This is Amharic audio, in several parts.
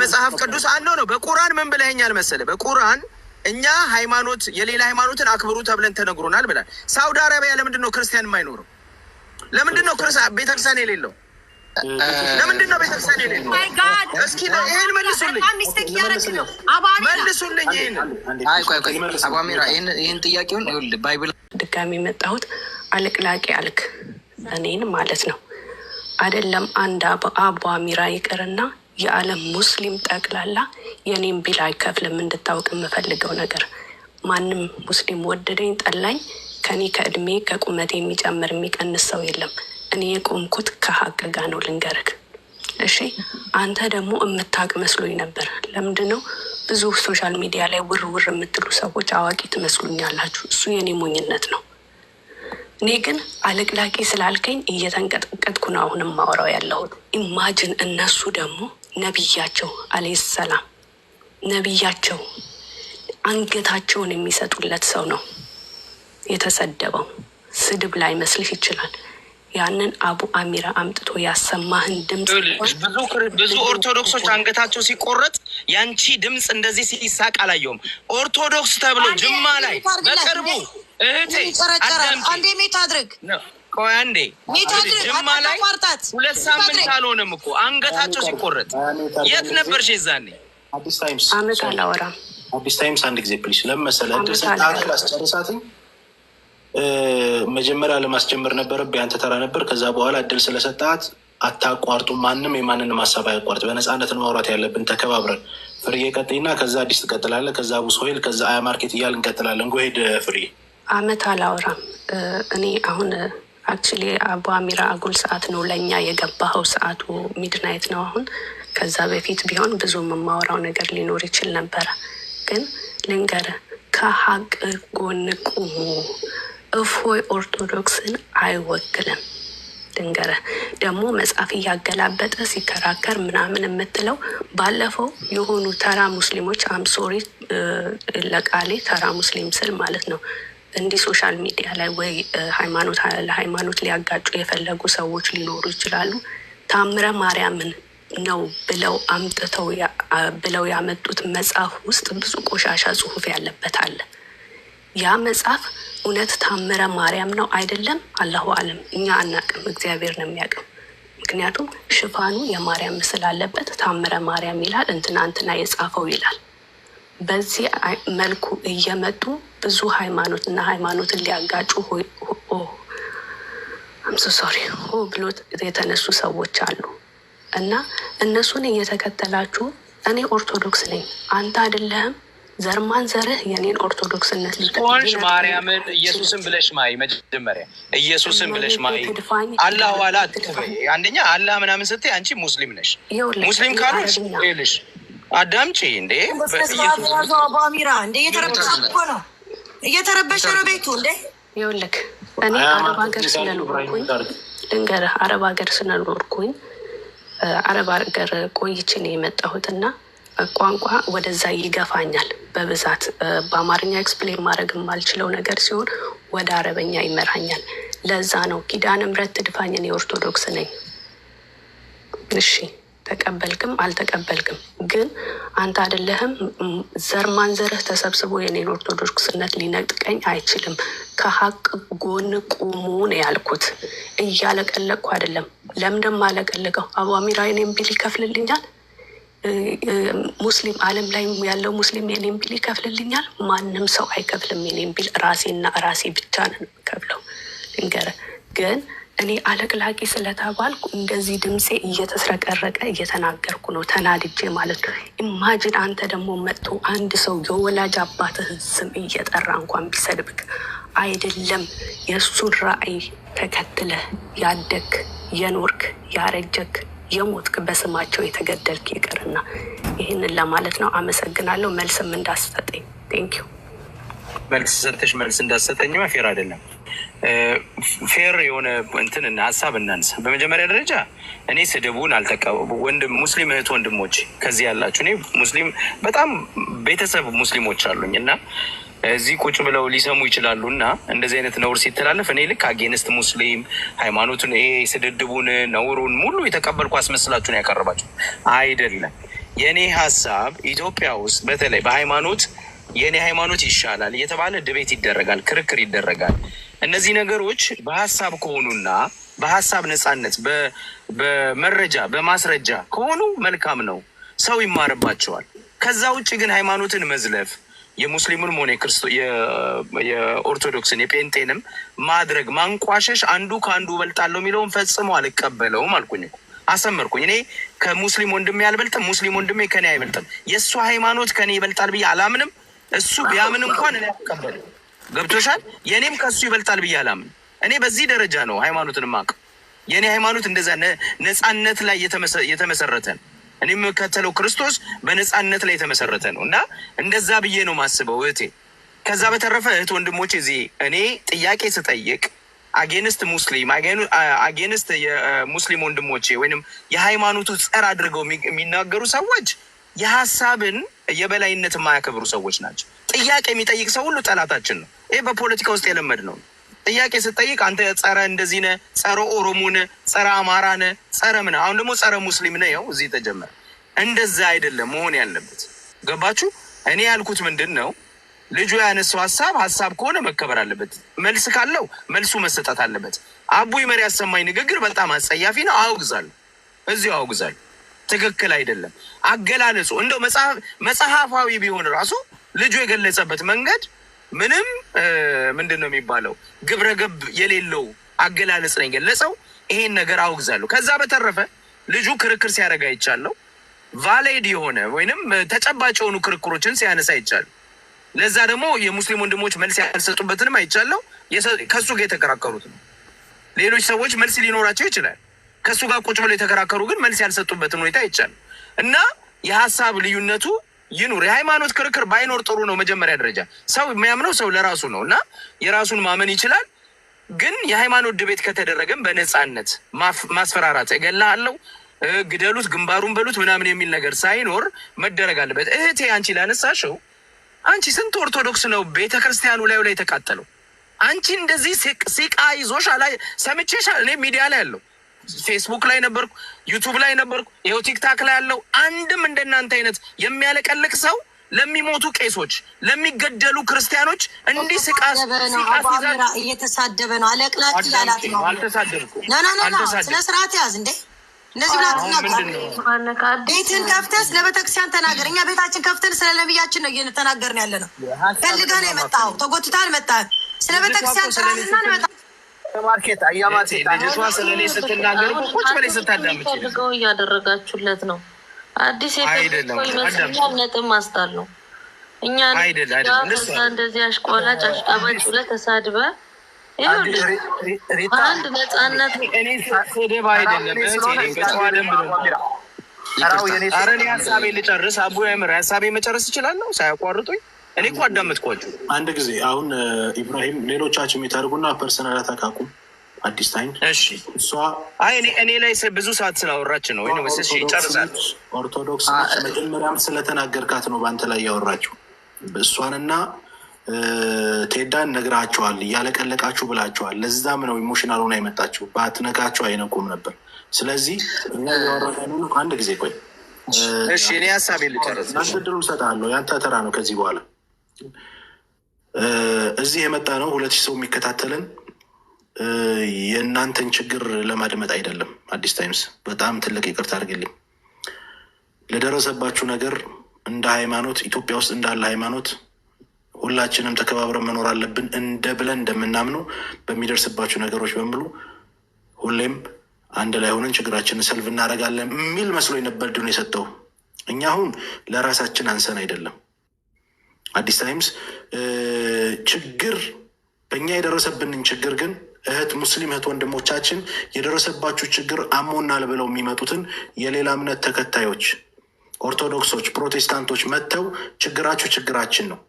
በመጽሐፍ ቅዱስ አንዱ ነው። በቁርአን ምን ብለኸኛል መሰለህ? በቁርአን እኛ ሃይማኖት የሌላ ሃይማኖትን አክብሩ ተብለን ተነግሮናል ብላል። ሳውዲ አረቢያ ለምንድን ነው ክርስቲያን የማይኖረው? ለምንድን ነው ቤተክርስቲያን የሌለው? ለምንድን ነው ቤተክርስቲያን የሌለው? እስኪ ይሄን መልሱልኝ፣ መልሱልኝ። ይሄን አባሚራ ይሄን ጥያቄውን ይኸውልህ፣ ባይብል ድጋሚ የመጣሁት አለቅላቂ አልክ እኔን ማለት ነው አይደለም። አንድ አባሚራ ይቅርና የዓለም ሙስሊም ጠቅላላ የኔም ቢል አይከፍልም። እንድታውቅ የምፈልገው ነገር ማንም ሙስሊም ወደደኝ ጠላኝ ከኔ ከእድሜ ከቁመቴ የሚጨምር የሚቀንስ ሰው የለም። እኔ የቆምኩት ከሀቅ ጋር ነው ልንገርክ። እሺ አንተ ደግሞ የምታውቅ መስሎኝ ነበር። ለምንድነው ብዙ ሶሻል ሚዲያ ላይ ውር ውር የምትሉ ሰዎች አዋቂ ትመስሉኛላችሁ? እሱ የኔ ሞኝነት ነው። እኔ ግን አለቅላቂ ስላልከኝ እየተንቀጠቀጥኩ ነው አሁንም ማወራው ያለሁት። ኢማጅን እነሱ ደግሞ ነቢያቸው አለይሂ ሰላም ነቢያቸው አንገታቸውን የሚሰጡለት ሰው ነው የተሰደበው። ስድብ ላይ መስልህ ይችላል። ያንን አቡ አሚራ አምጥቶ ያሰማህን ድምፅ ብዙ ኦርቶዶክሶች አንገታቸው ሲቆረጥ ያንቺ ድምፅ እንደዚህ ሲሳቅ አላየውም። ኦርቶዶክስ ተብሎ ጅማ ላይ በቅርቡ እህቴ አንዴ ሜት አድርግ ቆይ አንዴ ጅማ ላይ 2 ሳምንት አልሆነም እኮ አንገታቸው ሲቆረጥ የት ነበርሽ የዛኔ? አዲስ ታይምስ አመት አላወራም። አዲስ ታይምስ አንድ ጊዜ ፕሊስ ለመሰለህ ድረስ ታክል አስጨርሳትኝ። መጀመሪያ ለማስጀመር ነበር ቢያንተ ተራ ነበር። ከዛ በኋላ እድል ስለሰጣት አታቋርጡ። ማንም የማንንም ሀሳብ አያቋርጥ። በነፃነት ማውራት ያለብን ተከባብረን። ፍርዬ ቀጥይና ከዛ አዲስ ትቀጥላለህ። ከዛ አቡ ሶሄል ከዛ አያ ማርኬት እያል እንቀጥላለን። ጎሄድ ፍርዬ። አመት አላወራም እኔ አሁን አክቹሊ አቡ አሚራ አጉል ሰዓት ነው ለእኛ የገባኸው። ሰዓቱ ሚድናይት ነው አሁን። ከዛ በፊት ቢሆን ብዙ የማወራው ነገር ሊኖር ይችል ነበረ። ግን ልንገርህ ከሀቅ ጎን ቁሙ። እፎይ ኦርቶዶክስን አይወክልም። ልንገርህ ደግሞ መጽሐፍ እያገላበጠ ሲከራከር ምናምን የምትለው ባለፈው የሆኑ ተራ ሙስሊሞች አምሶሪ ለቃሌ ተራ ሙስሊም ስል ማለት ነው እንዲህ ሶሻል ሚዲያ ላይ ወይ ሃይማኖት ለሃይማኖት ሊያጋጩ የፈለጉ ሰዎች ሊኖሩ ይችላሉ። ታምረ ማርያምን ነው ብለው አምጥተው ብለው ያመጡት መጽሐፍ ውስጥ ብዙ ቆሻሻ ጽሑፍ ያለበት አለ። ያ መጽሐፍ እውነት ታምረ ማርያም ነው አይደለም አላሁ አለም፣ እኛ አናቅም፣ እግዚአብሔር ነው የሚያውቀው። ምክንያቱም ሽፋኑ የማርያም ምስል አለበት። ታምረ ማርያም ይላል እንትና የጻፈው ይላል። በዚህ መልኩ እየመጡ ብዙ ሃይማኖትና ሃይማኖትን ሊያጋጩ ብሎ የተነሱ ሰዎች አሉ። እና እነሱን እየተከተላችሁ እኔ ኦርቶዶክስ ነኝ አንተ አይደለህም ዘርማን ዘርህ የኔን ኦርቶዶክስነት ሊሆንሽ ማርያምን ኢየሱስን ብለሽ ማይ መጀመሪያ ኢየሱስን ብለሽ ማይ አላህ ዋላ አትከበይ። አንደኛ አላህ ምናምን ስትይ አንቺ ሙስሊም ነሽ። ሙስሊም ካልሆንሽ ይልሽ አዳምጪ እንዴ አሚራ እንዴ እየተረበሸ ነው ቤቱ እንዴ። ይኸውልህ እኔ አረብ ሀገር ስለኖርኩኝ ልንገርህ፣ አረብ ሀገር ስለኖርኩኝ አረብ ሀገር ቆይቼ ነው የመጣሁትና ቋንቋ ወደዛ ይገፋኛል በብዛት። በአማርኛ ኤክስፕሌን ማድረግ የማልችለው ነገር ሲሆን ወደ አረበኛ ይመራኛል። ለዛ ነው ኪዳነ ምሕረት ትድፋኝ እኔ ኦርቶዶክስ ነኝ። እሺ ተቀበልክም አልተቀበልክም ግን አንተ አይደለህም ዘር ማንዘርህ ተሰብስቦ የኔን ኦርቶዶክስነት ሊነጥቀኝ አይችልም። ከሀቅ ጎን ቁሙ ነው ያልኩት። እያለቀለቅኩ አይደለም። ለምንድን ማለቀልቀው? አቡ አሚራ የኔን ቢል ይከፍልልኛል? ሙስሊም ዓለም ላይ ያለው ሙስሊም የኔን ቢል ይከፍልልኛል? ማንም ሰው አይከፍልም የኔን ቢል። ራሴና ራሴ ብቻ ነው የምከፍለው። ልንገርህ ግን እኔ አለቅላቂ ስለተባልኩ እንደዚህ ድምፄ እየተስረቀረቀ እየተናገርኩ ነው ተናድጄ ማለት ነው። ኢማጂን አንተ ደግሞ መጥቶ አንድ ሰው የወላጅ አባትህን ስም እየጠራ እንኳን ቢሰድብክ አይደለም የእሱን ራዕይ ተከትለህ ያደግ የኖርክ ያረጀክ የሞትክ በስማቸው የተገደልክ ይቅርና ይህንን ለማለት ነው። አመሰግናለሁ። መልስም እንዳሰጠኝ ቴንኪዩ። መልስ ሰጥተሽ መልስ እንዳሰጠኝማ ፌር አይደለም። ፌር የሆነ እንትንና ሀሳብ እናንሳ። በመጀመሪያ ደረጃ እኔ ስድቡን አልተቃወሙ። ወንድም ሙስሊም እህት ወንድሞች ከዚህ ያላችሁ እኔ ሙስሊም በጣም ቤተሰብ ሙስሊሞች አሉኝ እና እዚህ ቁጭ ብለው ሊሰሙ ይችላሉ እና እንደዚህ አይነት ነውር ሲተላለፍ እኔ ልክ አጌንስት ሙስሊም ሃይማኖቱን ይሄ ስድድቡን ነውሩን ሙሉ የተቀበልኩ አስመስላችሁ ነው ያቀረባችሁ። አይደለም። የኔ ሀሳብ ኢትዮጵያ ውስጥ በተለይ በሃይማኖት የኔ ሃይማኖት ይሻላል እየተባለ ድቤት ይደረጋል፣ ክርክር ይደረጋል። እነዚህ ነገሮች በሀሳብ ከሆኑና በሀሳብ ነጻነት በመረጃ በማስረጃ ከሆኑ መልካም ነው፣ ሰው ይማርባቸዋል። ከዛ ውጭ ግን ሃይማኖትን መዝለፍ የሙስሊሙንም ሆነ የኦርቶዶክስን የጴንጤንም ማድረግ ማንቋሸሽ፣ አንዱ ከአንዱ እበልጣለሁ የሚለውን ፈጽሞ አልቀበለውም አልኩኝ፣ አሰመርኩኝ። እኔ ከሙስሊም ወንድሜ አልበልጥም፣ ሙስሊም ወንድሜ ከኔ አይበልጥም። የእሱ ሃይማኖት ከኔ ይበልጣል ብዬ አላምንም። እሱ ቢያምን እንኳን እኔ አልቀበልም። ገብቶሻል? የእኔም ከእሱ ይበልጣል ብዬ አላምንም። እኔ በዚህ ደረጃ ነው ሃይማኖትን የማውቀው። የእኔ ሃይማኖት እንደዛ ነጻነት ላይ የተመሰረተ ነው። እኔ የምከተለው ክርስቶስ በነጻነት ላይ የተመሰረተ ነው እና እንደዛ ብዬ ነው ማስበው እህቴ። ከዛ በተረፈ እህት ወንድሞቼ፣ እዚህ እኔ ጥያቄ ስጠይቅ አጌንስት ሙስሊም አጌንስት የሙስሊም ወንድሞቼ ወይንም የሃይማኖቱ ጸር አድርገው የሚናገሩ ሰዎች የሀሳብን የበላይነት የማያከብሩ ሰዎች ናቸው። ጥያቄ የሚጠይቅ ሰው ሁሉ ጠላታችን ነው። ይህ በፖለቲካ ውስጥ የለመድ ነው። ጥያቄ ስጠይቅ አንተ ጸረ እንደዚህ ነህ፣ ጸረ ኦሮሞ ነህ፣ ጸረ አማራ ነህ፣ ጸረ ምን፣ አሁን ደግሞ ጸረ ሙስሊም ነህ። ያው እዚህ ተጀመረ። እንደዛ አይደለም መሆን ያለበት። ገባችሁ? እኔ ያልኩት ምንድን ነው? ልጁ ያነሳው ሀሳብ ከሆነ መከበር አለበት። መልስ ካለው መልሱ መሰጠት አለበት። አቡ ይመር ያሰማኝ ንግግር በጣም አጸያፊ ነው። አውግዛለሁ፣ እዚሁ አውግዛለሁ። ትክክል አይደለም አገላለጹ። እንደው መጽሐፋዊ ቢሆን ራሱ ልጁ የገለጸበት መንገድ ምንም ምንድን ነው የሚባለው ግብረ ገብ የሌለው አገላለጽ ነው የገለጸው። ይሄን ነገር አውግዛለሁ። ከዛ በተረፈ ልጁ ክርክር ሲያደርግ አይቻለሁ። ቫሌድ የሆነ ወይንም ተጨባጭ የሆኑ ክርክሮችን ሲያነሳ አይቻለሁ። ለዛ ደግሞ የሙስሊም ወንድሞች መልስ ያልሰጡበትንም አይቻለሁ። ከሱ ጋር የተከራከሩት ነው። ሌሎች ሰዎች መልስ ሊኖራቸው ይችላል። ከሱ ጋር ቁጭ ብለው የተከራከሩ ግን መልስ ያልሰጡበትን ሁኔታ አይቻለሁ። እና የሀሳብ ልዩነቱ ይኑር። የሃይማኖት ክርክር ባይኖር ጥሩ ነው። መጀመሪያ ደረጃ ሰው የሚያምነው ሰው ለራሱ ነው እና የራሱን ማመን ይችላል። ግን የሃይማኖት ድቤት ከተደረገም በነፃነት ማስፈራራት፣ እገላለሁ፣ ግደሉት፣ ግንባሩን በሉት ምናምን የሚል ነገር ሳይኖር መደረግ አለበት። እህቴ አንቺ ላነሳሽው፣ አንቺ ስንት ኦርቶዶክስ ነው ቤተክርስቲያኑ ላይ የተቃጠለው? አንቺ እንደዚህ ሲቃ ይዞሽ ሰምቼሽ፣ እኔ ሚዲያ ላይ ያለው ፌስቡክ ላይ ነበርኩ፣ ዩቱብ ላይ ነበርኩ፣ ይኸው ቲክታክ ላይ ያለው አንድም እንደናንተ አይነት የሚያለቀልቅ ሰው ለሚሞቱ ቄሶች፣ ለሚገደሉ ክርስቲያኖች እንዲህ ስቃስ እየተሳደበ ነው። አለቅላቅ ያላት ነው። አልተሳደብኩም። ስነ ስርዓት ያዝ እንዴ! እንደዚህ ብላ ትናገር። ቤትን ከፍተህ ስለ ቤተክርስቲያን ተናገር። እኛ ቤታችን ከፍተን ስለ ነቢያችን ነው እየተናገርን ያለ ነው። ፈልገህ ነው የመጣኸው፣ ተጎትተህ አልመጣህም። ስለ ቤተክርስቲያን ስራና መጣ ማርኬት አያማት ልጅቷ ስለኔ ስትናገር ቁጭ ብለሽ ስታዳምጪ ፈልገው እያደረጋችሁለት ነው። አዲስ የተቆይ ይመስላል። ነጥብ ማስጣል ነው። እኛ እንደዚህ አሽቆላጭ አሽቃባጭ ብለህ ተሳድበህ አንድ ነጻነት ስድብ አይደለም። በጨዋ ደንብ ነው። ኧረ እኔ ሀሳቤን ልጨርስ። አቡ ያምር ሀሳቤን መጨረስ እችላለሁ ሳያቋርጡኝ? እኔ እኮ አዳመጥኳችሁ። አንድ ጊዜ አሁን ኢብራሂም ሌሎቻችሁ የሚታደርጉና ፐርሰናል አታካቁ። አዲስ ታይም እሺ፣ እሷ እኔ ላይ ብዙ ሰዓት ስላወራች ነው። ወይ መስሽ ይጨርሳል። ኦርቶዶክስ መጀመሪያም ስለተናገርካት ነው በአንተ ላይ ያወራችሁ። እሷንና ቴዳን ነግራቸዋል፣ እያለቀለቃችሁ ብላቸዋል። ለዛም ነው ኢሞሽናል ሆና የመጣችሁ። ባትነካቸው አይነቁም ነበር። ስለዚህ እኛ ያወራነው አንድ ጊዜ ቆይ። እሺ፣ እኔ ሀሳቤን ልጨርስ። ድሉን እሰጥሃለሁ። ያንተ ተራ ነው ከዚህ በኋላ። እዚህ የመጣ ነው 2000 ሰው የሚከታተልን የእናንተን ችግር ለማድመጥ አይደለም። አዲስ ታይምስ በጣም ትልቅ ይቅርታ አድርግልኝ ለደረሰባችሁ ነገር። እንደ ሃይማኖት ኢትዮጵያ ውስጥ እንዳለ ሃይማኖት ሁላችንም ተከባብረን መኖር አለብን። ብለን እንደምናምነው በሚደርስባችሁ ነገሮች በሙሉ ሁሌም አንድ ላይ ሆነን ችግራችንን ሰልፍ እናደርጋለን የሚል መስሎ የነበር ድን የሰጠው። እኛ አሁን ለራሳችን አንሰን አይደለም። አዲስ ታይምስ ችግር በእኛ የደረሰብንን ችግር ግን ሙስሊም እህት ወንድሞቻችን የደረሰባችሁ ችግር አሞናል ብለው የሚመጡትን የሌላ እምነት ተከታዮች ኦርቶዶክሶች፣ ፕሮቴስታንቶች መጥተው ችግራችሁ ችግራችን ነው፣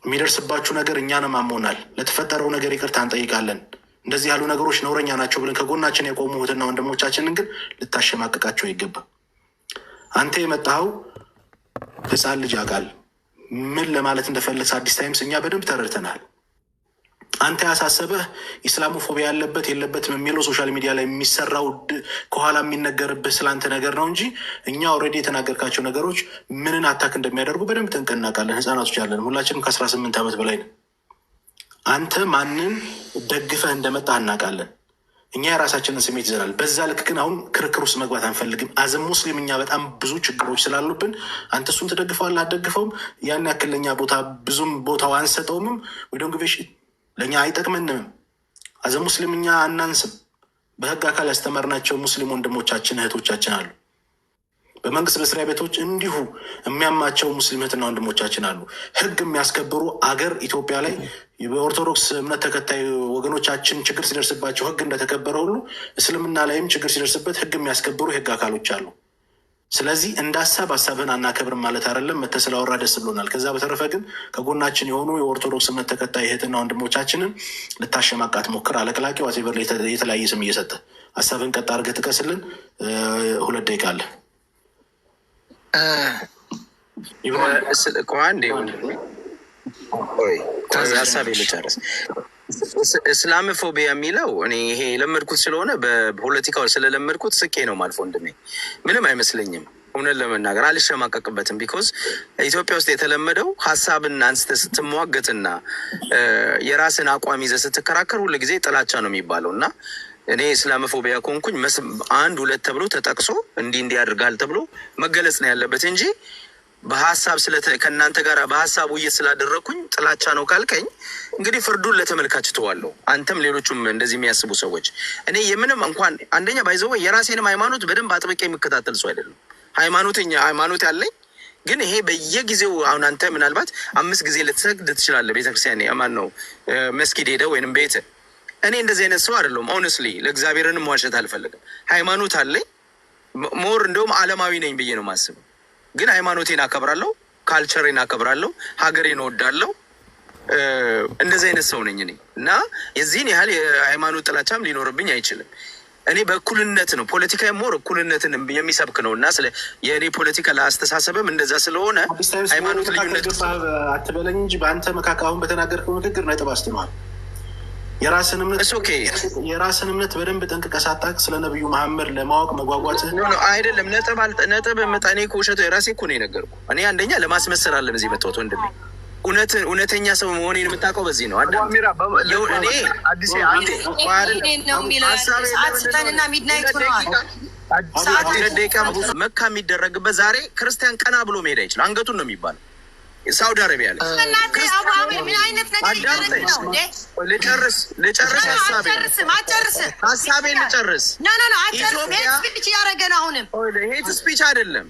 የሚደርስባችሁ ነገር እኛንም አሞናል፣ ለተፈጠረው ነገር ይቅርታ እንጠይቃለን፣ እንደዚህ ያሉ ነገሮች ነውረኛ ናቸው ብለን ከጎናችን የቆሙ እህትና ወንድሞቻችንን ግን ልታሸማቅቃቸው አይገባም። አንተ የመጣኸው ህፃን ልጅ አቃል ምን ለማለት እንደፈለስ አዲስ ታይምስ እኛ በደንብ ተረድተናል። አንተ ያሳሰበህ ኢስላሞፎቢያ ያለበት የለበትም የሚለው ሶሻል ሚዲያ ላይ የሚሰራው ከኋላ የሚነገርብህ ስላንተ ነገር ነው እንጂ እኛ ኦልሬዲ የተናገርካቸው ነገሮች ምንን አታክ እንደሚያደርጉ በደንብ ጠንቅቀን እናውቃለን። ህፃናቶች ያለን ሁላችንም ከ18 ዓመት በላይ ነው። አንተ ማንን ደግፈህ እንደመጣህ እናውቃለን። እኛ የራሳችንን ስሜት ይዘናል። በዛ ልክ ግን አሁን ክርክር ውስጥ መግባት አንፈልግም። አዘም ሙስሊም እኛ በጣም ብዙ ችግሮች ስላሉብን አንተ እሱን ትደግፈዋለህ አትደግፈውም፣ ያን ያክል ለእኛ ቦታ ብዙም ቦታው አንሰጠውምም። ወይም ግቤሽ ለእኛ አይጠቅመንም። አዘም ሙስሊም እኛ አናንስም። በህግ አካል ያስተማርናቸው ሙስሊም ወንድሞቻችን እህቶቻችን አሉ። በመንግስት መስሪያ ቤቶች እንዲሁ የሚያማቸው ሙስሊም እህትና ወንድሞቻችን አሉ። ህግ የሚያስከብሩ አገር ኢትዮጵያ ላይ በኦርቶዶክስ እምነት ተከታይ ወገኖቻችን ችግር ሲደርስባቸው ህግ እንደተከበረ ሁሉ እስልምና ላይም ችግር ሲደርስበት ህግ የሚያስከብሩ የህግ አካሎች አሉ። ስለዚህ እንደ ሀሳብህን አናከብርም ማለት አይደለም። መተህ ስላወራ ደስ ብሎናል። ከዛ በተረፈ ግን ከጎናችን የሆኑ የኦርቶዶክስ እምነት ተከታይ እህትና ወንድሞቻችንን ልታሸማቃት ሞክር። አለቅላቂ ዋቴቨር የተለያየ ስም እየሰጠ ሀሳብህን ቀጥ አድርገህ ጥቀስልን። 2 ደቂቃ አለ። ሀሳቤ ልጨርስ። እስላምፎቢያ የሚለው እኔ ይሄ የለመድኩት ስለሆነ በፖለቲካው ስለለመድኩት ስቄ ነው ማልፎ ወንድሜ፣ ምንም አይመስለኝም። እውነት ለመናገር አልሸማቀቅበትም። ቢኮዝ ኢትዮጵያ ውስጥ የተለመደው ሀሳብን አንስተ ስትሟገትና የራስን አቋም ይዘህ ስትከራከር ሁሉ ጊዜ ጥላቻ ነው የሚባለው እና እኔ እስላምፎቢያ ኮንኩኝ 1 2 ተብሎ ተጠቅሶ እንዲህ ያደርጋል ተብሎ መገለጽ ነው ያለበት እንጂ በሀሳብ ከእናንተ ጋር በሀሳብ ውይይት ስላደረግኩኝ ጥላቻ ነው ካልከኝ እንግዲህ ፍርዱን ለተመልካች ተዋለሁ። አንተም ሌሎቹም እንደዚህ የሚያስቡ ሰዎች እኔ የምንም እንኳን አንደኛ ባይዘው የራሴንም ሃይማኖት በደንብ አጥብቄ የሚከታተል ሰው አይደለም። ሃይማኖት ያለኝ ግን ይሄ በየጊዜው አሁን አንተ ምናልባት 5 ጊዜ ልትሰግድ ትችላለህ ቤተክርስቲያን ማን ነው መስጊድ ሄደህ ወይንም ቤት። እኔ እንደዚህ አይነት ሰው አይደለሁም። ኦነስትሊ ለእግዚአብሔርንም ዋሸት አልፈልግም። ሃይማኖት አለኝ ሞር እንደውም ዓለማዊ ነኝ ብዬ ነው የማስበው። ግን ሃይማኖቴን አከብራለሁ፣ ካልቸሬን አከብራለሁ፣ ሀገሬን እወዳለሁ። እንደዚህ አይነት ሰው ነኝ እኔ እና የዚህን ያህል የሃይማኖት ጥላቻም ሊኖርብኝ አይችልም። እኔ በእኩልነት ነው ፖለቲካ ሞር እኩልነትን የሚሰብክ ነው እና የእኔ ፖለቲካ ለአስተሳሰብም እንደዛ ስለሆነ ሃይማኖት ልዩነት አትበለኝ እንጂ በአንተ መካከል አሁን በተናገርከው ንግግር ነጥብ አስተነዋል። የራስን እምነት በደንብ ጠንቅቀህ ሳታውቅ ስለ ነብዩ መሐመድ ለማወቅ መጓጓት አይደለም። ነጥብ መጣኔ ከውሸቱ የራሴ እኮ ነው የነገርኩህ። እኔ አንደኛ ለማስመሰል አለ በዚህ መጥቶት ወንድሜ እውነተኛ ሰው መሆኔን የምታውቀው በዚህ ነው። መካ የሚደረግበት ዛሬ ክርስቲያን ቀና ብሎ መሄድ አይችልም። አንገቱን ነው የሚባለው። ሳውዲ አረቢያ ላይ ልጨርስ ሀሳቤን ልጨርስ። ሄት ስፒች አይደለም።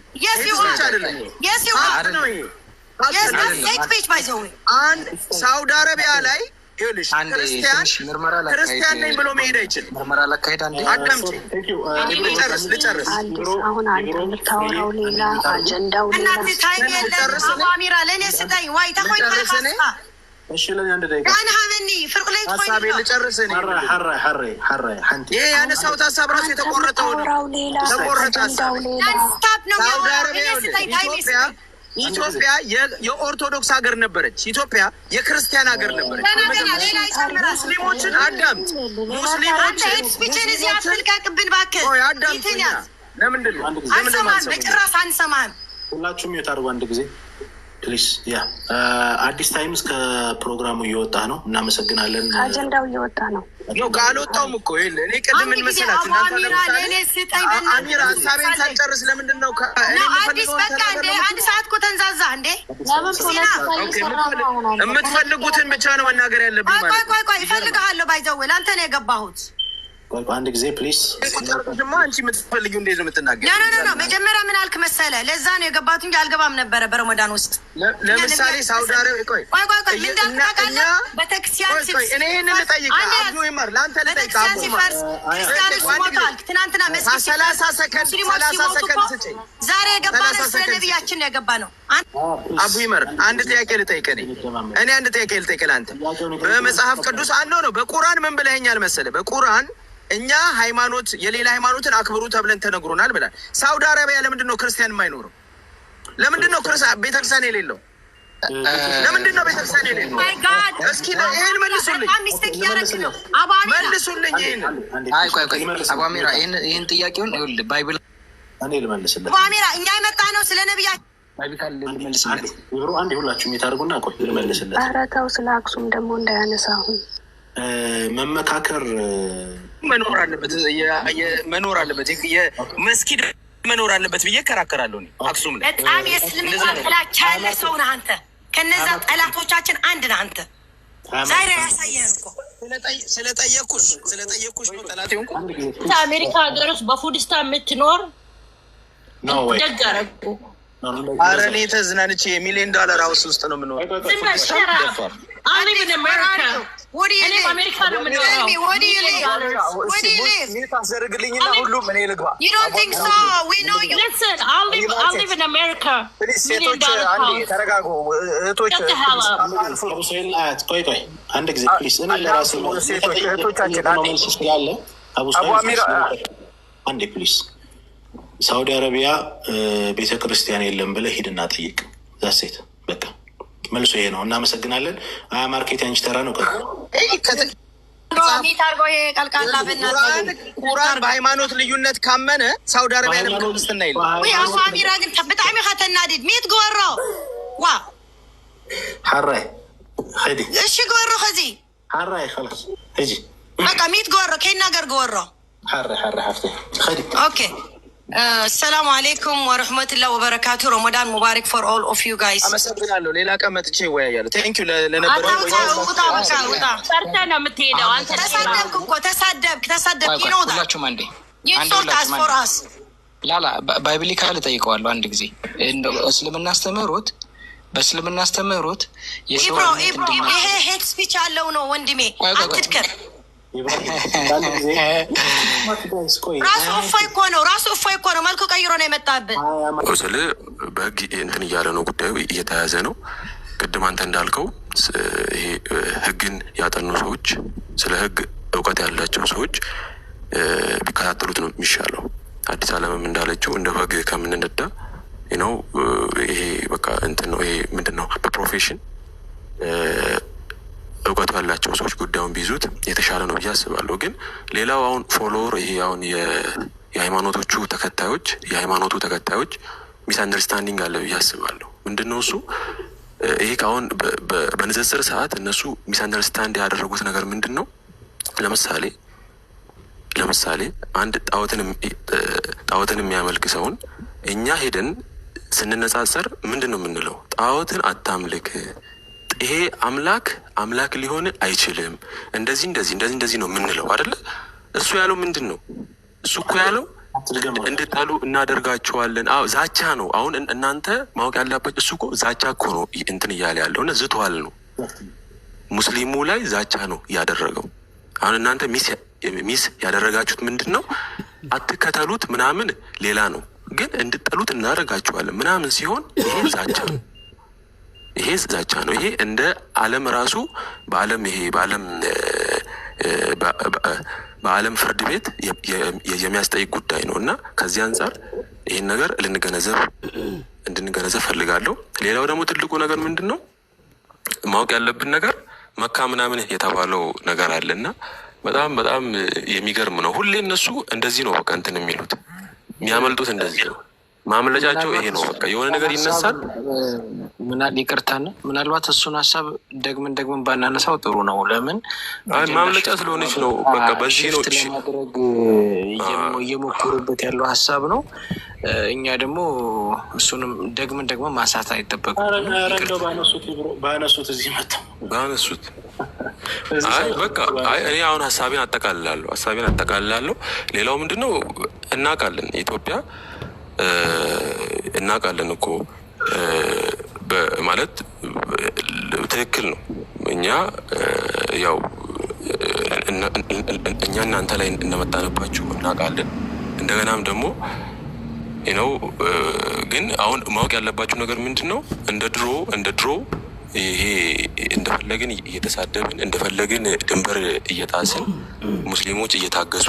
አንድ ሳውዲ አረቢያ ላይ ክርስቲያን ነኝ ብሎ መሄድ አይችልም። አዳምጪ፣ ልጨርስ። አሁን አንተ የምታወራው ሌላ አጀንዳው ይሄ ያነሳሁት ሀሳብ ራሱ የተቆረጠው ኢትዮጵያ የኦርቶዶክስ ሀገር ነበረች። ኢትዮጵያ የክርስቲያን ሀገር ነበረች። ሙስሊሞችን አዳምጥ። ለምንድን ነው ሁላችሁም የታርጉ አንድ ጊዜ ፕሊስ። አዲስ ታይምስ ከፕሮግራሙ እየወጣ ነው። እናመሰግናለን። ከአጀንዳው እየወጣ ነው። ካልወጣውም እኮ የለ እኔ ቅድም ምን መሰላችሁ አሚራ ሀሳቤን ሳልጨርስ ለምንድን ነው አንድ ሰዓት እኮ ተንዛዛ እንዴ? የምትፈልጉትን ብቻ ነው መናገር ያለብኝ ማለት ነው። ቆይ እፈልግሃለሁ። ባይዘውል አንተ ነው የገባሁት። አንድ ጊዜ ፕሊስ። ቁጥርማ አንቺ የምትፈልጊው እንዴት ነው የምትናገር? ኖ መጀመሪያ ምን አልክ መሰለ? ለዛ ነው የገባሁት እንጂ አልገባም ነበረ በረመዳን ውስጥ። ለምሳሌ ሳውዲ አረቢያ ቆይ ምን እንዳልታውቃለህ? በተክሲያን እኔ ይሄንን ልጠይቅ አብዱ ይመር ለአንተ ልጠይቅ አብዱ ይመር ትናንትና መስጊድ 30 ሰከንድ ስጭኝ። ዛሬ የገባነው ስለ ነቢያችን ነው የገባ ነው። አቡ ይመር አንድ ጥያቄ ልጠይቅ። እኔ አንድ ጥያቄ ልጠይቅ ለአንተ። በመጽሐፍ ቅዱስ አንዱ ነው በቁርአን ምን ብለኸኛል መሰለህ? በቁርአን እኛ ሃይማኖት የሌላ ሃይማኖትን አክብሩ ተብለን ተነግሮናል ብላል። ሳውዲ አረቢያ ለምንድን ነው ክርስቲያን የማይኖረው? ለምንድን ነው ቤተክርስቲያን የሌለው? ለምንድን ነው ቤተክርስቲያን የሌለው? እስኪ ይሄን መልሱልኝ፣ መልሱልኝ። አቧሚራ ይህን ጥያቄውን ይኸውልህ ባይብል እኔ ልመልስለት። አቧሚራ እኛ የመጣ ነው ስለ ነቢያችን አንድ ሁላችሁም የታርጉና ቆይ ልመልስለት። ኧረ ተው ስለ አክሱም ደግሞ እንዳያነሳ አሁን መመካከር መኖር አለበት የመስጊድ መኖር አለበት ብዬ እከራከራለሁ። አክሱም ላይ በጣም የእስልምና ጥላቻ ያለ ሰው ነህ አንተ። ከነዛ ጠላቶቻችን አንድ ነህ አንተ። ዛሬ ያሳየህን እኮ ስለጠየኩሽ ነው ጠላት ሆንኩ። አሜሪካ ሀገር ውስጥ በፉድስታ የምትኖር ደግ አደረጉ። ኧረ እኔ ተዝናንቼ $1,000,000 ሀውስ ውስጥ ነው የምኖረው። አንዴ ፕሊስ ሳውዲ አረቢያ ቤተ ክርስቲያን የለም ብለህ ሂድና ጠይቅ። ዛሴት በቃ መልሶ ይሄ ነው። እናመሰግናለን። ማርኬት አንቺ ተራ ነው። ቁርአን በሃይማኖት ልዩነት ካመነ ሳውዲ አረቢያ ለምን ክርስትና የለም? አሚራ ግን በጣም ከተናደድ ሚት ጎሮ ዋ ሐራይ ኸዲ እሺ ጎሮ ኸዚ ሐራይ خلاص ሂጂ በቃ ሚት ጎሮ ከይናገር ጎሮ ሐራይ ሐፍቴ ኸዲ ኦኬ السلام عليكم ورحمة الله وبركاته. رمضان مبارك for all of you guys. አመሰግናለሁ። ሌላ ቀን መጥቼ እወያያለሁ። ቴንክ ዩ ለነበረው ቆይታ። ሰርተህ ነው የምትሄደው አንተ። ተሳደብክ እኮ ተሳደብክ ነው ዳ ሁላችሁም አንዴ ላላ ባይብሊካል እጠይቀዋለሁ አንድ ጊዜ በእስልምና አስተምህሮት ይሄ ሄት ስፒች ያለው ነው ወንድሜ አትድከር። ራሱ እፎይ እኮ ነው መልኩ ቀይሮ ነው የመጣብን። ስለ በህግ እንትን እያለ ነው ጉዳዩ እየተያዘ ነው። ቅድም አንተ እንዳልከው ይሄ ህግን ያጠኑ ሰዎች ስለ ህግ እውቀት ያላቸው ሰዎች ቢከታተሉት ነው የሚሻለው። አዲስ አለምም እንዳለችው እንደ በግ ከምንነዳ ነው ይሄ በቃ እንትን ነው። ይሄ ምንድን ነው በፕሮፌሽን እውቀቱ ያላቸው ሰዎች ጉዳዩን ቢይዙት የተሻለ ነው ብዬ አስባለሁ። ግን ሌላው አሁን ፎሎወር ይሄ አሁን የሃይማኖቱ ተከታዮች ሚስ አንደርስታንዲንግ አለ ብዬ አስባለሁ። ምንድን ነው እሱ? ይሄ ከአሁን በንጽጽር ሰዓት እነሱ ሚስ አንደርስታንድ ያደረጉት ነገር ምንድን ነው? ለምሳሌ አንድ ጣዖትን የሚያመልክ ሰውን እኛ ሄደን ስንነጻጸር ምንድን ነው የምንለው? ጣዖትን አታምልክ፣ ይሄ አምላክ ሊሆን አይችልም፣ እንደዚህ ነው የምንለው አይደለ? እሱ ያለው ምንድን ነው? እሱ እኮ ያለው እንድጠሉ እናደርጋቸዋለን። ዛቻ ነው። አሁን እናንተ ማወቅ ያለባችሁ እሱ እኮ ዛቻ እኮ ነው እንትን እያለ ያለው እና ዝቷል ነው ሙስሊሙ ላይ ዛቻ ነው ያደረገው። አሁን እናንተ ሚስ ያደረጋችሁት ምንድን ነው? አትከተሉት ምናምን ሌላ ነው፣ ግን እንድጠሉት እናደርጋቸዋለን ምናምን ሲሆን ይሄ ዛቻ ነው። ይሄ እንደ ዓለም ራሱ በዓለም ፍርድ ቤት የሚያስጠይቅ ጉዳይ ነው እና ከዚህ አንጻር ይህን ነገር እንድንገነዘብ ፈልጋለሁ። ሌላው ደግሞ ትልቁ ነገር ምንድን ነው ማወቅ ያለብን ነገር መካ ምናምን የተባለው ነገር አለ እና በጣም የሚገርም ነው። ሁሌ እነሱ እንደዚህ ነው በቃ እንትን የሚያመልጡት እንደዚህ ነው። ማምለጫቸው ይሄ ነው። በቃ የሆነ ነገር ይነሳል። ይቅርታና ምናልባት እሱን ሀሳብ ደግመን ባናነሳው ጥሩ ነው። ለምን ማምለጫ ስለሆነች ነው። በቃ በዚህ ነው ለማድረግ እየሞከሩበት ያለው ሀሳብ ነው። እኛ ደግሞ እሱንም ደግመን ማንሳት አይጠበቅም። ባነሱት እዚህ መጣው ባነሱት በቃ እኔ አሁን ሀሳቤን አጠቃልላለሁ። ሌላው ምንድነው እናውቃለን፣ ኢትዮጵያ እናውቃለን እኮ ማለት ትክክል ነው። እኛ ያው እናንተ ላይ እንደመጣንባችሁ እናውቃለን። እንደገናም ደግሞ ነው ግን አሁን ማወቅ ያለባችሁ ነገር ምንድን ነው? እንደ ድሮ ይሄ እንደፈለግን እየተሳደብን እንደፈለግን ድንበር እየጣስን ሙስሊሞች እየታገሱ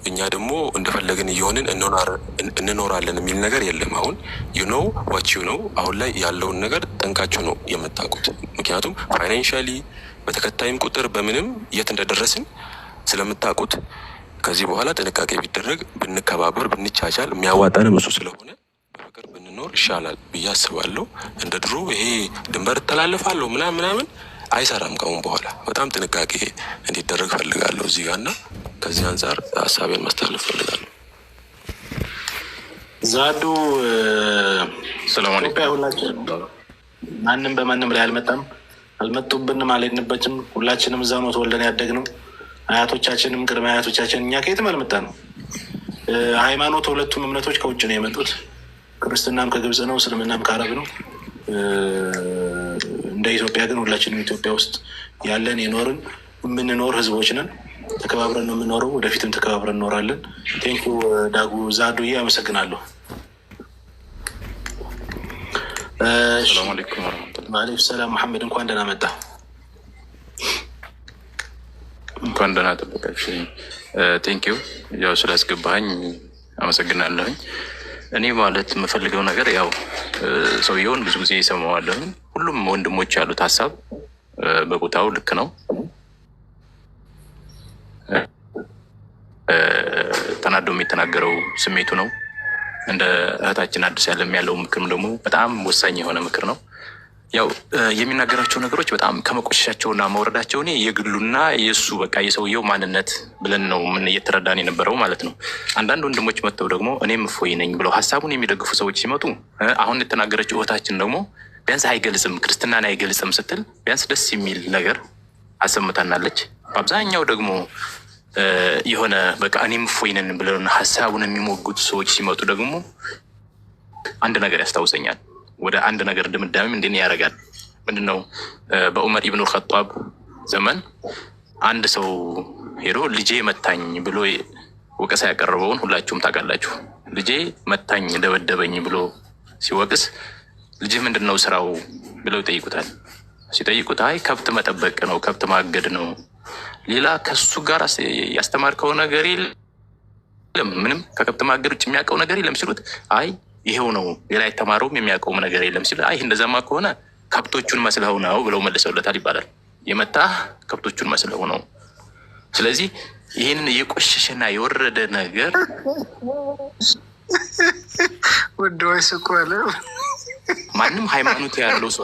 እኛ ደግሞ እንደፈለግን እየሆንን እንኖራለን የሚል ነገር የለም። አሁን ዩኖው ዋችው ነው አሁን ላይ ያለውን ነገር ጠንቃችሁ ነው የምታውቁት። ምክንያቱም ፋይናንሻሊ በተከታይም ቁጥር በምንም የት እንደደረስን ስለምታውቁት ከዚህ በኋላ ጥንቃቄ ቢደረግ ብንከባበር ብንቻቻል የሚያዋጣንም እሱ ስለሆነ በፍቅር ብንኖር ይሻላል ብዬ አስባለሁ። እንደ ድሮ ይሄ ድንበር እተላለፋለሁ ምናምን አይሰራም። ከአሁን በኋላ በጣም ጥንቃቄ እንዲደረግ ፈልጋለሁ እዚህ ጋር እና ከዚህ አንጻር ሀሳቤን ማስተላለፍ ፈልጋለሁ። ዛዱ ኢትዮጵያ ሁላችን ማንም በማንም ላይ አልመጡብንም፣ አልሄድንበትም። ሁላችንም እዛ ነው ተወልደን ያደግነው። አያቶቻችንም ቅድመ አያቶቻችን እኛ ከየትም አልመጣንም። ሃይማኖት ሁለቱም እምነቶች ከውጭ ነው የመጡት። ክርስትናም ከግብጽ ነው፣ እስልምናም ከአረብ ነው። እንደ ኢትዮጵያ ግን ሁላችንም ኢትዮጵያ ውስጥ ያለን የኖርን የምንኖር ህዝቦች ነን። ተከባብረን ነው የምኖረው፣ ወደፊትም ተከባብረን እንኖራለን። ቴንኪ ዳጉ ዛዱዬ አመሰግናለሁ። ሰላም አለይኩም ወራህመቱላሂ። ወአለይኩም ሰላም መሐመድ፣ እንኳን ደህና መጣ። እንኳን ደህና ጠበቃችሁኝ። ቴንኪው ያው ስላስገባኝ አመሰግናለሁኝ። እኔ ማለት የምፈልገው ነገር ያው ሰውየውን ብዙ ጊዜ ይሰማዋለሁኝ። ሁሉም ወንድሞች ያሉት ሀሳብ በቦታው ልክ ነው። ተናዶም የተናገረው ስሜቱ ነው። እንደ እህታችን አዲስ ያለም ያለው ምክርም ደግሞ በጣም ወሳኝ የሆነ ምክር ነው። ያው የሚናገራቸው ነገሮች በጣም ከመቆሸሻቸውና መውረዳቸው እኔ የግሉና የእሱ በቃ የሰውየው ማንነት ብለን ነው ምን እየተረዳን የነበረው ማለት ነው። አንዳንድ ወንድሞች መጥተው ደግሞ እኔም እፎይ ነኝ ብለው ሀሳቡን የሚደግፉ ሰዎች ሲመጡ አሁን የተናገረችው እህታችን ደግሞ ቢያንስ አይገልጽም ክርስትናን አይገልጽም ስትል ቢያንስ ደስ የሚል ነገር አሰምታናለች። በአብዛኛው ደግሞ የሆነ በቃ እኔም እፎይ ነኝ ብለው ሀሳቡን የሚሞግቱ ሰዎች ሲመጡ ደግሞ አንድ ነገር ያስታውሰኛል። ወደ አንድ ነገር ድምዳሜም እንዴት ያደርጋል? ምንድነው በዑመር ኢብኑ ኸጧብ ዘመን አንድ ሰው ሄዶ ልጄ መታኝ ብሎ ወቀሳ ያቀረበውን ሁላችሁም ታውቃላችሁ። ልጄ መታኝ ደበደበኝ ብሎ ሲወቅስ ልጄ ምንድነው ስራው ብለው ይጠይቁታል። ሲጠይቁት አይ ከብት መጠበቅ ነው፣ ከብት ማገድ ነው፣ ሌላ ከሱ ጋር ያስተማርከው ነገር የለም፣ ምንም ከከብት ማገድ ውጭ የሚያውቀው ነገር የለም ሲሉት አይ ይሄው ነው ሌላ የተማረውም የሚያውቀውም ነገር የለም ሲል አይ እንደዛማ ከሆነ ከብቶቹን መስለው ነው ብለው መልሰውለታል ይባላል። የመታህ ከብቶቹን መስለው ነው። ስለዚህ ይህንን የቆሸሸና የወረደ ነገር ወደዋይ ስቆለ ማንም ሃይማኖት ያለው ሰው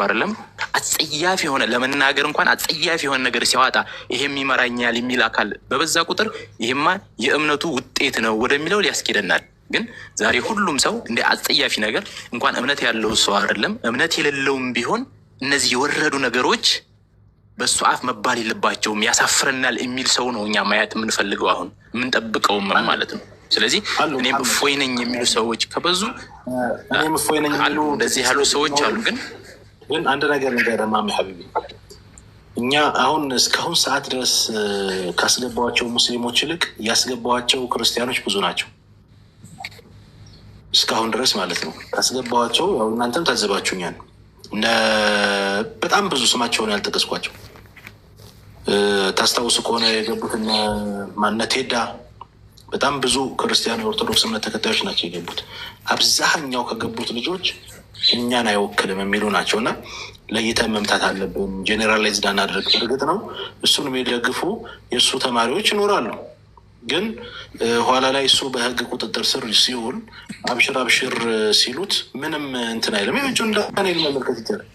አይደለም አጸያፊ የሆነ ለመናገር እንኳን አጸያፊ የሆነ ነገር ሲያወጣ ይሄም ይመራኛል የሚል አካል በበዛ ቁጥር ይሄማ የእምነቱ ውጤት ነው ወደሚለው ሊያስኬደናል። ግን ዛሬ ሁሉም ሰው እንደ አጸያፊ ነገር እንኳን እምነት ያለው ሰው አይደለም እምነት የሌለውም ቢሆን እነዚህ የወረዱ ነገሮች በሱ አፍ መባል የለባቸውም ያሳፍረናል የሚል ሰው ነው እኛ ማየት የምንፈልገው አሁን የምንጠብቀውም ማለት ነው። ስለዚህ እኔም እፎይ ነኝ የሚሉ ሰዎች ከበዙ እንደዚህ ያሉ ሰዎች አሉ። ግን አንድ ነገር ማሚ ሀቢቢ እኛ አሁን እስካሁን ሰዓት ድረስ ካስገባዋቸው ሙስሊሞች ይልቅ ያስገባዋቸው ክርስቲያኖች ብዙ ናቸው። እስካሁን ድረስ ማለት ነው ካስገባዋቸው ያው እናንተም ታዘባችሁኛል። በጣም ብዙ ስማቸውን ያልጠቀስኳቸው ታስታውሱ ከሆነ የገቡት ማነት ሄዳ በጣም ብዙ ክርስቲያን የኦርቶዶክስ እምነት ተከታዮች ናቸው የገቡት። አብዛኛው ከገቡት ልጆች እኛን አይወክልም የሚሉ ናቸው እና ለይተን መምታት አለብን። ጄኔራላይዝድ አናድርግ። እርግጥ ነው እሱን የሚደግፉ የእሱ ተማሪዎች ይኖራሉ። ግን ኋላ ላይ እሱ በህግ ቁጥጥር ስር ሲሆን አብሽር ሲሉት ምንም እንትን አይልም። የውጭ እንዳኔል መመልከት ይቻላል።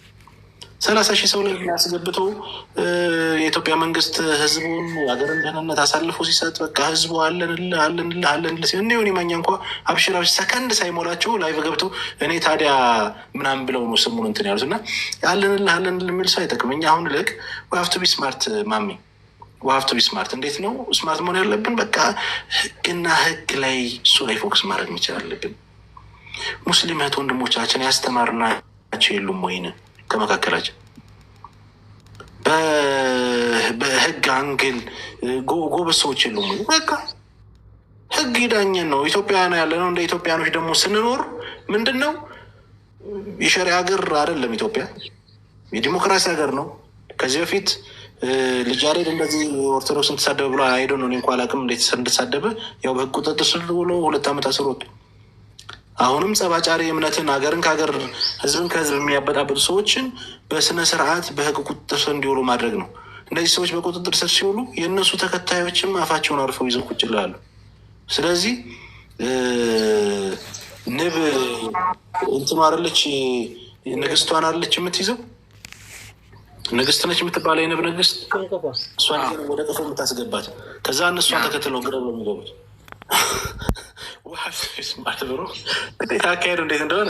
30,000 ሰው ላይ የሚያስገብተው የኢትዮጵያ መንግስት ህዝቡን የሀገርን ደህንነት አሳልፎ ሲሰጥ በቃ ህዝቡ አለንልህ ሲሆን ሆን ማኛ እንኳ አብሽር ሰከንድ ሳይሞላቸው ላይ በገብተው እኔ ታዲያ ምናምን ብለው ነው ስሙን እንትን ያሉት እና አለንልህ የሚል ሰው አይጠቅም። እኛ አሁን ልክ ሀፍቱ ቢ ስማርት ማሚ ሀፍቱ ቢ ስማርት። እንዴት ነው ስማርት መሆን ያለብን? በቃ ህግና ህግ ላይ እሱ ላይ ፎክስ ማድረግ መቻል አለብን። ሙስሊም እህት ወንድሞቻችን ያስተማርናቸው የሉም ወይን ከመካከላችን በህግ አንግል ጎበዝ ሰዎች የሉም ወይ? በቃ ህግ ይዳኘን ነው። ኢትዮጵያውያን ያለ ነው። እንደ ኢትዮጵያኖች ደግሞ ስንኖር ምንድን ነው የሸሪዓ ሀገር አይደለም ኢትዮጵያ። የዲሞክራሲ ሀገር ነው። ከዚህ በፊት ልጅ ያሬድ እንደዚህ ኦርቶዶክስን ተሳደበ ብሎ አይዶ ነው እንኳ አላውቅም እንዴት እንደተሳደበ። ያው በህግ ቁጥጥር ስር ብሎ 2 ዓመት እስር ወጡ። አሁንም ጸባጫሪ እምነትን ሀገርን ከሀገር ህዝብን ከህዝብ የሚያበጣበጡ ሰዎችን በስነ ስርዓት በህግ ቁጥጥር ስር እንዲውሉ ማድረግ ነው። እነዚህ ሰዎች በቁጥጥር ስር ሲውሉ የእነሱ ተከታዮችም አፋቸውን አርፈው ይዘው ቁጭ ይላሉ። ስለዚህ ንብ እንትኑ አለች ንግስቷን አለች የምትይዘው ንግስት ነች የምትባለው የንብ ንግስት እሷን ወደ ቀፎ የምታስገባት ከዛ እነሷን ተከትለው ግረብ ነው የሚገቡት። ስማርት ብሮ እንዴት አካሄዱ እንዴት እንደሆነ